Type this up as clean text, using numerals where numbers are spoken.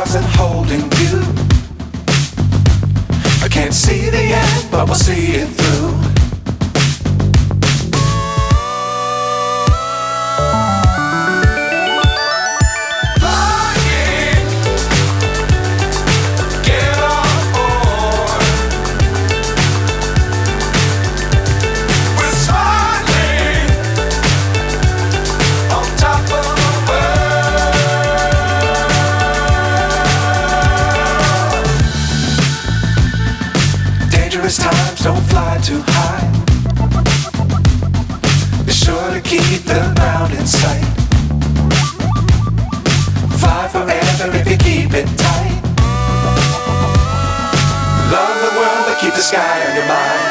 stars and holding you. I can't see the end, but we'll see it through. Times don't fly too high. Be sure to keep the ground in sight. Fly forever if you keep it tight. Love the world but keep the sky on your mind.